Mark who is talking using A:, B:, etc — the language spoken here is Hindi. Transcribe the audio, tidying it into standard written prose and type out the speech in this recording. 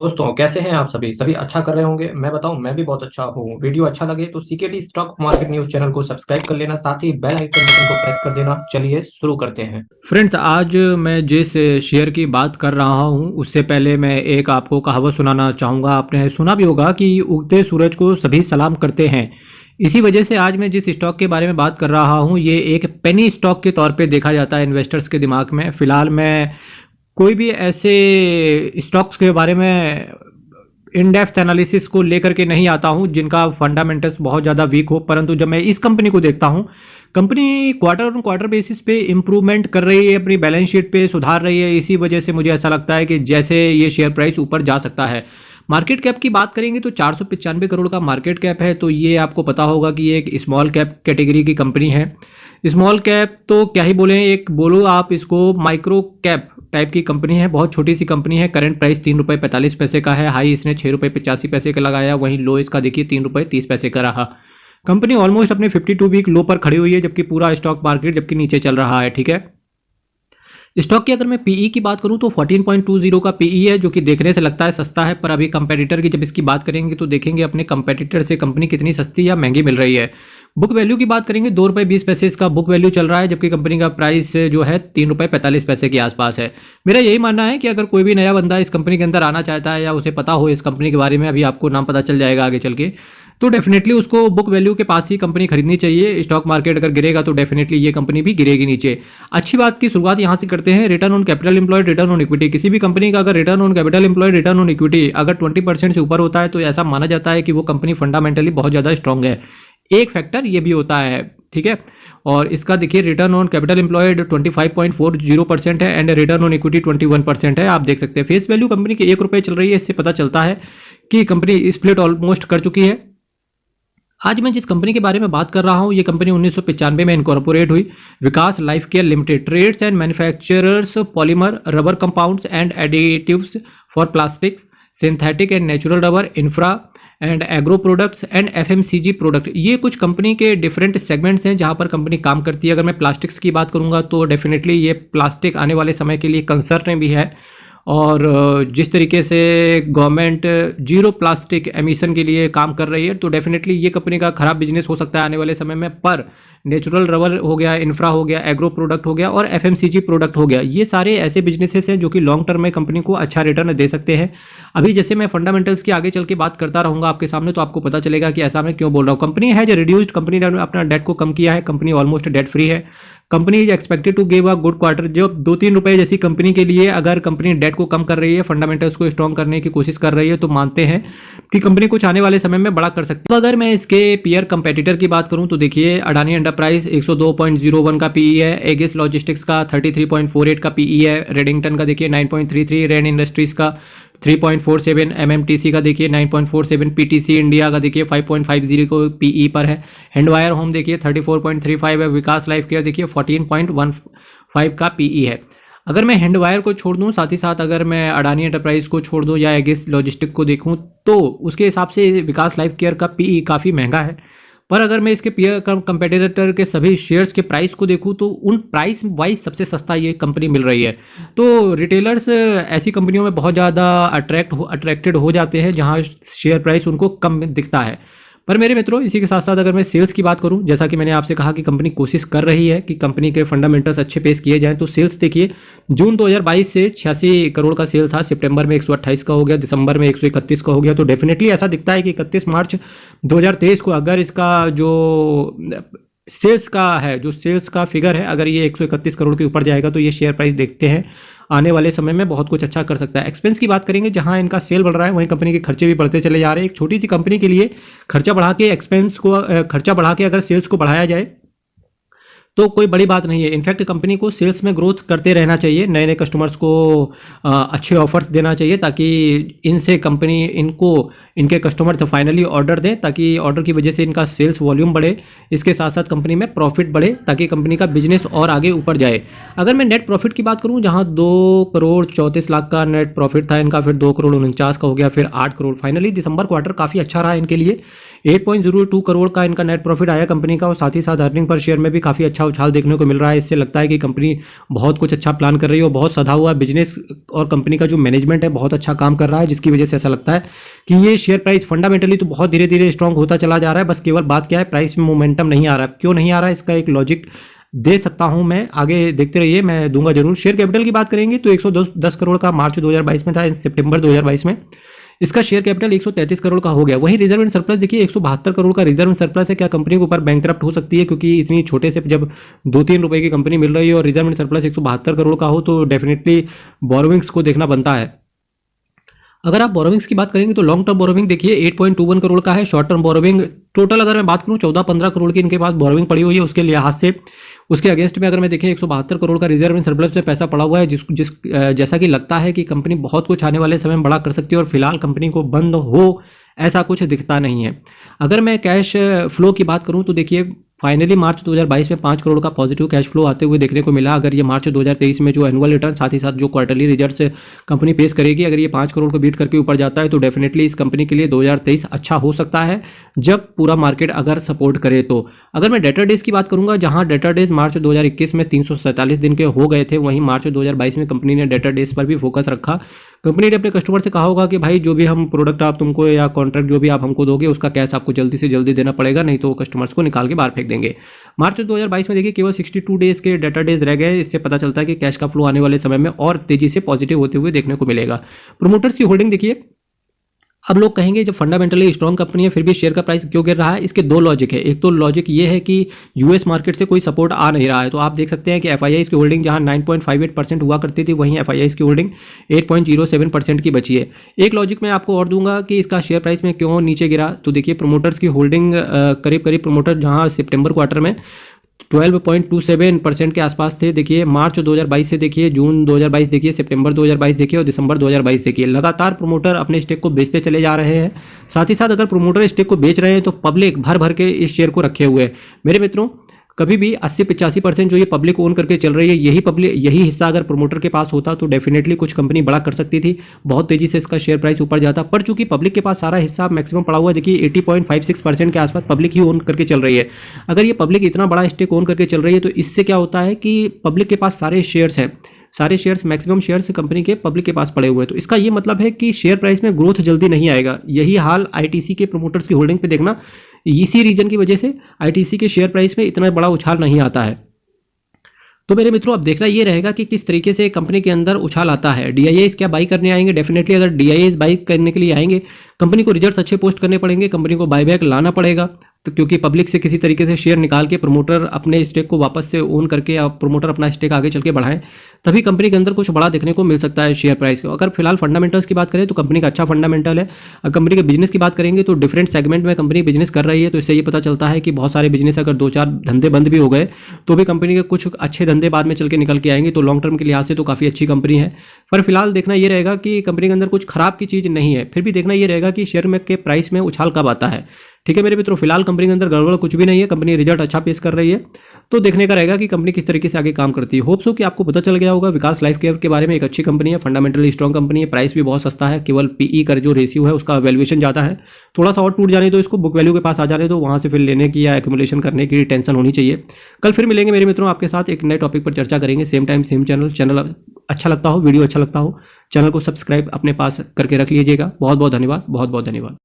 A: दोस्तों कैसे हैं आप सभी सभी अच्छा कर रहे होंगे। मैं बताऊं, मैं भी बहुत अच्छा हूं। वीडियो अच्छा लगे तो CKD stock market news channel को सब्सक्राइब कर लेना, साथ ही बेल आइकन बटन को प्रेस कर देना। चलिए शुरू करते हैं। फ्रेंड्स, आज मैं जिस शेयर की बात कर रहा हूं उससे पहले मैं एक आपको कहावत सुनाना चाहूँगा। आपने सुना भी होगा कि उगते सूरज को सभी सलाम करते हैं। इसी वजह से आज मैं जिस स्टॉक के बारे में बात कर रहा हूं ये एक पेनी स्टॉक के तौर पे देखा जाता है इन्वेस्टर्स के दिमाग में। फिलहाल मैं कोई भी ऐसे स्टॉक्स के बारे में इन डेप्थ एनालिसिस को लेकर के नहीं आता हूं जिनका फंडामेंटल्स बहुत ज़्यादा वीक हो, परंतु जब मैं इस कंपनी को देखता हूं, company quarter on quarter basis पे इंप्रूवमेंट कर रही है, अपनी बैलेंस शीट पे सुधार रही है। इसी वजह से मुझे ऐसा लगता है कि जैसे ये शेयर प्राइस ऊपर जा सकता है। मार्केट कैप की बात करेंगे तो 495 करोड़ का मार्केट कैप है। तो ये आपको पता होगा कि ये एक स्मॉल कैप कैटेगरी की कंपनी है। स्मॉल कैप तो क्या ही बोले, एक बोलो आप इसको माइक्रो कैप टाइप की कंपनी है। बहुत छोटी सी कंपनी है। करंट प्राइस 3 रुपये 45 पैसे का है। हाई इसने 6 रुपये 85 पैसे का लगाया। वहीं लो इसका देखिए 3 रुपये 30 पैसे का रहा। कंपनी ऑलमोस्ट अपने 52 वीक लो पर खड़ी हुई है, जबकि पूरा स्टॉक मार्केट जबकि नीचे चल रहा है। ठीक है, स्टॉक की अगर मैं पीई की बात करूं तो 14.20 का पीई है, जो कि देखने से लगता है सस्ता है, पर अभी कंपेटिटर की जब इसकी बात करेंगे तो देखेंगे अपने कंपेटिटर से कंपनी कितनी सस्ती या महंगी मिल रही है। बुक वैल्यू की बात करेंगे, 2 रुपये 20 पैसे इसका बुक वैल्यू चल रहा है, जबकि कंपनी का प्राइस जो है 3 रुपये 45 पैसे के आसपास है। मेरा यही मानना है कि अगर कोई भी नया बंदा इस कंपनी के अंदर आना चाहता है या उसे पता हो इस कंपनी के बारे में, अभी आपको नाम पता चल जाएगा आगे चल के, तो डेफिनेटली उसको बुक वैल्यू के पास ही कंपनी खरीदनी चाहिए। स्टॉक मार्केट अगर गिरेगा तो डेफिनेटली ये कंपनी भी गिरेगी नीचे। अच्छी बात की शुरुआत यहां से करते हैं। Return on capital employed, return on equity. किसी भी कंपनी का अगर return on capital employed, return on equity अगर 20% से ऊपर होता है तो ऐसा माना जाता है कि वो कंपनी फंडामेंटली बहुत ज़्यादा स्ट्रांग है। एक फैक्टर ये भी होता है। ठीक है, और इसका देखिए रिटर्न ऑन कैपिटल एम्प्लॉयड 25.40% है एंड रिटर्न ऑन इक्विटी 21% है। आप देख सकते हैं फेस वैल्यू कंपनी की 1 रुपये चल रही है। इससे पता चलता है कि कंपनी स्प्लिट ऑलमोस्ट कर चुकी है। आज मैं जिस कंपनी के बारे में बात कर रहा हूं ये कंपनी 1995 में इनकॉर्पोरेट हुई। Vikas life care limited trades and manufacturers polymer rubber compounds and additives for plastics, synthetic and natural rubber, infra and agro products and FMCG product. ये कुछ कंपनी के डिफरेंट सेगमेंट्स हैं जहां पर कंपनी काम करती है। अगर मैं प्लास्टिक्स की बात करूंगा तो डेफिनेटली ये प्लास्टिक आने वाले समय के लिए कंसर्न भी है, और जिस तरीके से गवर्नमेंट जीरो प्लास्टिक एमिशन के लिए काम कर रही है तो डेफिनेटली ये कंपनी का खराब बिजनेस हो सकता है आने वाले समय में। पर नेचुरल रबर हो गया, इंफ्रा हो गया, एग्रो प्रोडक्ट हो गया और एफएमसीजी प्रोडक्ट हो गया, ये सारे ऐसे बिजनेसेस हैं जो कि लॉन्ग टर्म में कंपनी को अच्छा रिटर्न दे सकते हैं। अभी जैसे मैं फंडामेंटल्स की आगे चल के बात करता रहूंगा आपके सामने तो आपको पता चलेगा कि ऐसा मैं क्यों बोल रहा हूँ। कंपनी है जो रिड्यूस्ड, कंपनी ने अपना डेट को कम किया है। कंपनी ऑलमोस्ट डेट फ्री है। Company is expected to give a good quarter. जो 2-3 रुपए जैसी कंपनी के लिए अगर कंपनी डेट को कम कर रही है, फंडामेंटल्स को स्ट्रॉन्ग करने की कोशिश कर रही है, तो मानते हैं कि कंपनी कुछ आने वाले समय में बड़ा कर सकती है। तो अगर मैं इसके पीयर कंपेटिटर की बात करूं तो देखिए अडानी एंटरप्राइज 102.01 का पीई है, एगिस लॉजिस्टिक्स का 33.48 का पीई है, रेडिंगटन का देखिए 9.33, रेन इंडस्ट्रीज का 3.47, एमएमटीसी का देखिए 9.47, पीटीसी इंडिया का देखिए 5.50 को पीई पर है, हैंडवायर होम देखिए 34.35 है, विकास लाइफ केयर देखिए 14.15 का पीई है। अगर मैं हैंडवायर को छोड़ दूं, साथ ही साथ अगर मैं अडानी एंटरप्राइज को छोड़ दूं या एगिस लॉजिस्टिक को देखूं तो उसके हिसाब से विकास लाइफ केयर का पीई काफ़ी महंगा है। पर अगर मैं इसके पीयर कंपेटिटर के सभी शेयर्स के प्राइस को देखूं तो उन प्राइस वाइज सबसे सस्ता ये कंपनी मिल रही है। तो रिटेलर्स ऐसी कंपनियों में बहुत ज़्यादा अट्रैक्टेड हो जाते हैं जहां शेयर प्राइस उनको कम दिखता है। पर मेरे मित्रों, इसी के साथ साथ अगर मैं सेल्स की बात करूं, जैसा कि मैंने आपसे कहा कि कंपनी कोशिश कर रही है कि कंपनी के फंडामेंटल्स अच्छे पेश किए जाएं, तो सेल्स देखिए जून 2022 से 86 करोड़ का सेल था, सितंबर में 128 का हो गया, दिसंबर में 131 का हो गया। तो डेफिनेटली ऐसा दिखता है कि 31 मार्च 2023 को अगर इसका जो सेल्स का है, जो सेल्स का फिगर है, अगर ये 131 करोड़ के ऊपर जाएगा तो ये शेयर प्राइस देखते हैं आने वाले समय में बहुत कुछ अच्छा कर सकता है। एक्सपेंस की बात करेंगे, जहां इनका सेल बढ़ रहा है वहीं कंपनी के खर्चे भी बढ़ते चले जा रहे हैं। एक छोटी सी कंपनी के लिए खर्चा बढ़ा के एक्सपेंस को खर्चा बढ़ा के अगर सेल्स को बढ़ाया जाए तो कोई बड़ी बात नहीं है। इनफैक्ट कंपनी को सेल्स में ग्रोथ करते रहना चाहिए, नए नए कस्टमर्स को अच्छे ऑफर्स देना चाहिए ताकि इनसे कंपनी इनको इनके कस्टमर्स फाइनली ऑर्डर दें, ताकि ऑर्डर की वजह से इनका सेल्स वॉल्यूम बढ़े। इसके साथ साथ कंपनी में प्रॉफिट बढ़े ताकि कंपनी का बिजनेस और आगे ऊपर जाए। अगर मैं नेट प्रॉफिट की बात करूं, जहां 2 करोड़ 34 लाख का नेट प्रॉफिट था इनका, फिर 2 करोड़ 49 का हो गया, फिर 8 करोड़। फाइनली दिसंबर क्वार्टर काफ़ी अच्छा रहा इनके लिए। 8.02 करोड़ का इनका नेट प्रॉफिट आया कंपनी का, और साथ ही साथ अर्निंग पर शेयर में भी काफ़ी अच्छा उछाल देखने को मिल रहा है। इससे लगता है कि कंपनी बहुत कुछ अच्छा प्लान कर रही है और बहुत सधा हुआ बिजनेस और कंपनी का जो मैनेजमेंट है बहुत अच्छा काम कर रहा है, जिसकी वजह से ऐसा लगता है कि ये शेयर प्राइस फंडामेंटली तो बहुत धीरे धीरे स्ट्रांग होता चला जा रहा है। बस केवल बात क्या है, प्राइस में मोमेंटम नहीं आ रहा है। क्यों नहीं आ रहा है, इसका एक लॉजिक दे सकता हूं मैं, आगे देखते रहिए, मैं दूंगा जरूर। शेयर कैपिटल की बात करेंगे तो 110 करोड़ का मार्च 2022 में था, सितंबर 2022 में इसका शेयर कैपिटल 133 करोड़ का हो गया। वहीं रिजर्व एंड सरप्लस देखिए 172 करोड़ का रिजर्व एंड सरप्लस है। क्या कंपनी के ऊपर बैंकक्रप्ट हो सकती है, क्योंकि इतनी छोटे से जब 2-3 रुपए की कंपनी मिल रही है और रिजर्व एंड सरप्लस 172 करोड़ का हो तो डेफिनेटली बोरोविंग्स को देखना बनता है। अगर आप बोरोविंग्स की बात करेंगे तो लॉन्ग टर्म बोरोविंग देखिए 8.21 करोड़ का है। शॉर्ट टर्म बोरोविंग टोटल अगर मैं बात करूं 14-15 करोड़ की इनके पास बोरोविंग पड़ी हुई है। उसके लिहाज से उसके अगेंस्ट में अगर मैं देखें 172 करोड़ का रिजर्व एंड सरप्लस में पैसा पड़ा हुआ है, जैसा कि लगता है कि कंपनी बहुत कुछ आने वाले समय में बड़ा कर सकती है और फिलहाल कंपनी को बंद हो ऐसा कुछ दिखता नहीं है। अगर मैं कैश फ्लो की बात करूं तो देखिए फाइनली मार्च 2022 में 5 करोड़ का पॉजिटिव कैश फ्लो आते हुए देखने को मिला। अगर ये मार्च 2023 में जो एनुअल रिटर्न साथ ही साथ जो क्वार्टरली रिजल्ट्स कंपनी पेश करेगी, अगर ये 5 करोड़ को बीट करके ऊपर जाता है तो डेफिनेटली इस कंपनी के लिए 2023 अच्छा हो सकता है, जब पूरा मार्केट अगर सपोर्ट करे तो। अगर मैं डेटर डेज की बात करूंगा, जहां डेटर डेज मार्च 2021 में 347 दिन के हो गए थे, वहीं मार्च 2022 में कंपनी ने डेटर डेज पर भी फोकस रखा। कंपनी ने अपने कस्टमर से कहा होगा कि भाई जो भी हम प्रोडक्ट आप तुमको या कॉन्ट्रैक्ट जो भी आप हमको दोगे उसका कैश आपको जल्दी से जल्दी देना पड़ेगा, नहीं तो कस्टमर्स को निकाल के बाहर फेंक देंगे। मार्च 2022 में देखिए केवल 62 डेज के डेटा डेज रह गए। इससे पता चलता है कि कैश का फ्लो आने वाले समय में और तेजी से पॉजिटिव होते हुए देखने को मिलेगा। प्रोमोटर्स की होल्डिंग देखिए, अब लोग कहेंगे जब फंडामेंटली स्ट्रॉन्ग कंपनी है फिर भी शेयर का प्राइस क्यों गिर रहा है। इसके दो लॉजिक है। एक तो लॉजिक ये है कि यूएस मार्केट से कोई सपोर्ट आ नहीं रहा है, तो आप देख सकते हैं कि एफआईआईज की होल्डिंग जहां 9.58% हुआ करती थी, वहीं एफआईआईज की होल्डिंग 8.07% की बची है। एक लॉजिक मैं आपको और दूंगा कि इसका शेयर प्राइस में क्यों नीचे गिरा, तो देखिए प्रोमोटर्स की होल्डिंग करीब करीब प्रोमोटर जहां सितंबर क्वार्टर में 12.27% के आसपास थे। देखिए मार्च 2022 से देखिए जून 2022 देखिए, सितंबर 2022 देखिए और दिसंबर 2022 देखिए, लगातार प्रोमोटर अपने स्टेक को बेचते चले जा रहे हैं। साथ ही साथ अगर प्रोमोटर स्टेक को बेच रहे हैं तो पब्लिक भर भर के इस शेयर को रखे हुए हैं। मेरे मित्रों, कभी भी 80-85% जो ये पब्लिक ओन करके चल रही है, यही हिस्सा अगर प्रोमोटर के पास होता तो डेफिनेटली कुछ कंपनी बड़ा कर सकती थी, बहुत तेजी से इसका शेयर प्राइस ऊपर जाता। पर चूंकि पब्लिक के पास सारा हिस्सा मैक्सिमम पड़ा हुआ है, देखिए 80.56% के आसपास पब्लिक ही ओन करके चल रही है। अगर ये पब्लिक इतना बड़ा स्टेक ओन करके चल रही है तो इससे क्या होता है कि पब्लिक के पास सारे शेयर्स हैं, सारे शेयर्स मैक्सिमम शेयर्स कंपनी के पब्लिक के पास पड़े हुए हैं। तो इसका ये मतलब है कि शेयर प्राइस में ग्रोथ जल्दी नहीं आएगा। यही हाल आईटीसी के प्रोमोटर्स की होल्डिंग पे देखना, इसी रीजन की वजह से आईटीसी के शेयर प्राइस में इतना बड़ा उछाल नहीं आता है। तो मेरे मित्रों अब देखना ये रहेगा कि किस तरीके से कंपनी के अंदर उछाल आता है। डीआईएस क्या बाई करने आएंगे? डेफिनेटली अगर डीआईएस बाई करने के लिए आएंगे, कंपनी को रिजल्ट्स अच्छे पोस्ट करने पड़ेंगे, कंपनी को बायबैक लाना पड़ेगा, तो क्योंकि पब्लिक से किसी तरीके से शेयर निकाल के प्रमोटर अपने स्टेक को वापस से ओन करके या प्रमोटर अपना स्टेक आगे चल के बढ़ाएं, तभी कंपनी के अंदर कुछ बड़ा देखने को मिल सकता है शेयर प्राइस को। अगर फिलहाल फंडामेंटल्स की बात करें तो कंपनी का अच्छा फंडामेंटल है। अगर कंपनी के बिजनेस की बात करेंगे तो डिफरेंट सेगमेंट में कंपनी बिजनेस कर रही है, तो इससे ये पता चलता है कि बहुत सारे बिजनेस अगर 2-4 धंधे बंद भी हो गए तो भी कंपनी के कुछ अच्छे धंधे बाद में चल के निकल के आएंगे, तो लॉन्ग टर्म के लिहाज से तो काफ़ी अच्छी कंपनी है। पर फिलहाल देखना ये रहेगा कि कंपनी के अंदर कुछ खराब की चीज़ नहीं है। फिर भी देखना ये रहेगा कि शेयर में के प्राइस में उछाल कब आता है। ठीक है मेरे मित्रों, फिलहाल कंपनी के अंदर गड़बड़ कुछ भी नहीं है, कंपनी रिजल्ट अच्छा पेश कर रही है, तो देखने का रहेगा कि कंपनी किस तरीके से आगे काम करती है। होप सो कि आपको पता चल गया होगा विकास लाइफ केयर के बारे में। एक अच्छी कंपनी है, फंडामेंटली स्ट्रॉन्ग कंपनी है, प्राइस भी बहुत सस्ता है, केवल पीई का जो रेशियो है उसका वैल्यूएशन ज़्यादा है। थोड़ा सा और टूट जाने तो इसको बुक वैल्यू के पास आ जाने तो वहाँ से फिर लेने की या एक्यूमुलेशन करने की टेंशन होनी चाहिए। कल फिर मिलेंगे मेरे मित्रों आपके साथ एक नए टॉपिक पर चर्चा करेंगे, सेम टाइम सेम चैनल अच्छा लगता हो, वीडियो अच्छा लगता हो, चैनल को सब्सक्राइब अपने पास करके रख लीजिएगा। बहुत बहुत धन्यवाद, बहुत बहुत धन्यवाद।